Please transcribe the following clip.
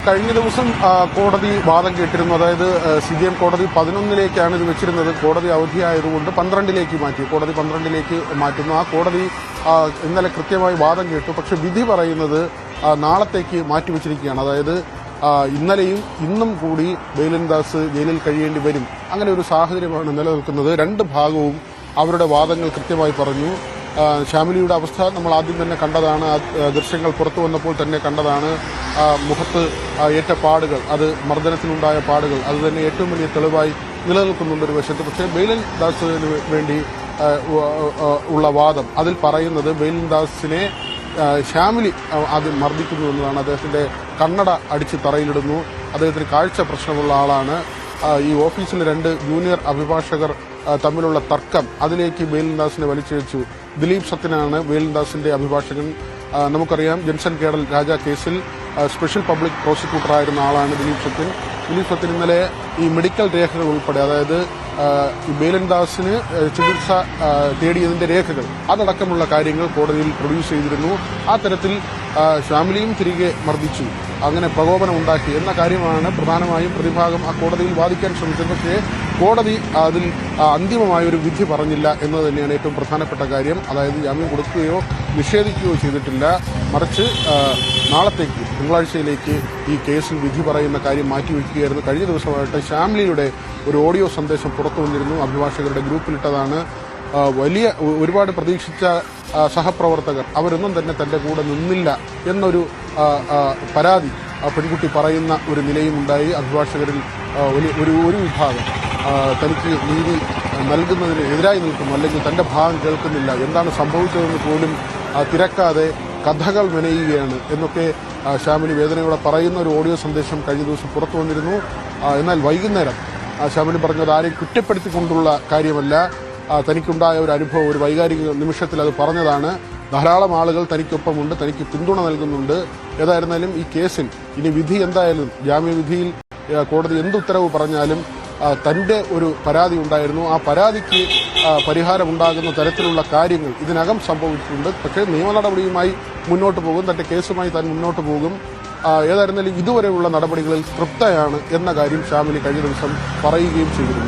കഴിഞ്ഞ ദിവസം കോടതി വാദം കേട്ടിരുന്നു. അതായത് CJM കോടതി 11ലേക്കാണ് ഇത് വെച്ചിരുന്നത്. കോടതി അവധിയായതുകൊണ്ട് 12ലേക്ക് മാറ്റി. കോടതി 12ലേക്ക് മാറ്റുന്നു. ആ കോടതി ഇന്നലെ കൃത്യമായി വാദം കേട്ടു. പക്ഷെ വിധി പറയുന്നത് നാളത്തേക്ക് മാറ്റിവെച്ചിരിക്കുകയാണ്. അതായത് ഇന്നലെയും ഇന്നും കൂടി ബെയിലൻദാസ് ജയിലിൽ കഴിയേണ്ടി വരും. അങ്ങനെ ഒരു സാഹചര്യമാണ് നിലനിൽക്കുന്നത്. രണ്ട് ഭാഗവും അവരുടെ വാദങ്ങൾ കൃത്യമായി പറഞ്ഞു. ശ്യാമിലിയുടെ അവസ്ഥ നമ്മൾ ആദ്യം തന്നെ കണ്ടതാണ്. ദൃശ്യങ്ങൾ പുറത്തു വന്നപ്പോൾ തന്നെ കണ്ടതാണ്. മുഖത്ത് ഏറ്റ പാടുകൾ, അത് മർദ്ദനത്തിനുണ്ടായ പാടുകൾ, അത് തന്നെ ഏറ്റവും വലിയ തെളിവായി നിലനിൽക്കുന്നുണ്ട് ഒരു വശത്ത്. പക്ഷേ ബെയിലൻദാസിന് വേണ്ടി ഉള്ള വാദം അതിൽ പറയുന്നത് ബെയിലൻദാസിനെ ശ്യാമിലി ആദ്യം മർദ്ദിക്കുന്നു എന്നതാണ്. അദ്ദേഹത്തിന്റെ കണ്ണട അടിച്ച് തറയിലിടുന്നു. അദ്ദേഹത്തിന് കാഴ്ച പ്രശ്നമുള്ള ആളാണ്. ഈ ഓഫീസിലെ രണ്ട് ജൂനിയർ അഭിഭാഷകർ തമ്മിലുള്ള തർക്കം, അതിലേക്ക് ബെയിലൻദാസിനെ വലിച്ചിഴച്ചു. ദിലീപ് സത്യനാണ് ബെയിലൻദാസിന്റെ അഭിഭാഷകൻ. നമുക്കറിയാം, ജെൻസൺ കേഡൽ രാജ കേസിൽ സ്പെഷ്യൽ പബ്ലിക് പ്രോസിക്യൂട്ടറായിരുന്ന ആളാണ് ദിലീപ് സത്യൻ. ദിലീപ് സത്യൻ ഇന്നലെ ഈ മെഡിക്കൽ രേഖകൾ ഉൾപ്പെടെ, അതായത് ബെയിലൻദാസിന് ചികിത്സ തേടിയതിന്റെ രേഖകൾ അതടക്കമുള്ള കാര്യങ്ങൾ കോടതിയിൽ പ്രൊഡ്യൂസ് ചെയ്തിരുന്നു. ആ തരത്തിൽ ശ്യാമിലിയും തിരികെ മർദ്ദിച്ചു, അങ്ങനെ പ്രകോപനം ഉണ്ടാക്കി എന്ന കാര്യമാണ് പ്രധാനമായും പ്രതിഭാഗം ആ കോടതിയിൽ വാദിക്കാൻ ശ്രമിച്ചത്. പക്ഷേ കോടതി അതിൽ അന്തിമമായ ഒരു വിധി പറഞ്ഞില്ല എന്നത് തന്നെയാണ് ഏറ്റവും പ്രധാനപ്പെട്ട കാര്യം. അതായത് ജാമ്യം കൊടുക്കുകയോ നിഷേധിക്കുകയോ ചെയ്തിട്ടില്ല. മറിച്ച് നാളത്തേക്ക്, തിങ്കളാഴ്ചയിലേക്ക് ഈ കേസിൽ വിധി പറയുന്ന കാര്യം മാറ്റിവെക്കുകയായിരുന്നു. കഴിഞ്ഞ ദിവസമായിട്ട് ശ്യാമിലിയുടെ ഒരു ഓഡിയോ സന്ദേശം പുറത്തു വന്നിരുന്നു. അഭിഭാഷകരുടെ ഗ്രൂപ്പിലിട്ടതാണ്. ഒരുപാട് പ്രതീക്ഷിച്ച സഹപ്രവർത്തകർ അവരൊന്നും തന്നെ തന്റെ കൂടെ നിന്നില്ല എന്നൊരു പരാതി പെൺകുട്ടി പറയുന്ന ഒരു നിലയും ഉണ്ടായി. അഭിഭാഷകരിൽ ഒരു വിഭാഗം തനിക്ക് നീതി നൽകുന്നതിന് എതിരായി നിൽക്കുന്നു, അല്ലെങ്കിൽ തന്റെ ഭാഗം കേൾക്കുന്നില്ല, എന്താണ് സംഭവിച്ചതെന്ന് പോലും തിരക്കാതെ കഥകൾ മെനയുകയാണ് എന്നൊക്കെ ശ്യാമിലി വേദനയോടെ പറയുന്ന ഒരു ഓഡിയോ സന്ദേശം കഴിഞ്ഞ ദിവസം പുറത്തു വന്നിരുന്നു. എന്നാൽ വൈകുന്നേരം ശ്യാമിലി പറഞ്ഞത് ആരെയും കുറ്റപ്പെടുത്തിക്കൊണ്ടുള്ള കാര്യമല്ല, തനിക്കുണ്ടായ ഒരു അനുഭവം, ഒരു വൈകാരിക നിമിഷത്തിൽ അത് പറഞ്ഞതാണ്. ധാരാളം ആളുകൾ തനിക്കൊപ്പമുണ്ട്, തനിക്ക് പിന്തുണ നൽകുന്നുണ്ട്. ഏതായിരുന്നാലും ഈ കേസിൽ ഇനി വിധി എന്തായാലും, ജാമ്യവിധിയിൽ കോടതി എന്ത് ഉത്തരവ് പറഞ്ഞാലും തന്റെ ഒരു പരാതി ഉണ്ടായിരുന്നു. ആ പരാതിക്ക് പരിഹാരമുണ്ടാകുന്ന തരത്തിലുള്ള കാര്യങ്ങൾ ഇതിനകം സംഭവിച്ചിട്ടുണ്ട്. പക്ഷേ നിയമ നടപടിയുമായി മുന്നോട്ട് പോകും, തന്റെ കേസുമായി താൻ മുന്നോട്ട് പോകും. ഏതായിരുന്നാലും ഇതുവരെയുള്ള നടപടികളിൽ തൃപ്തയാണ് എന്ന കാര്യം ശ്യാമിലി കഴിഞ്ഞ ദിവസം പറയുകയും ചെയ്തിരുന്നു.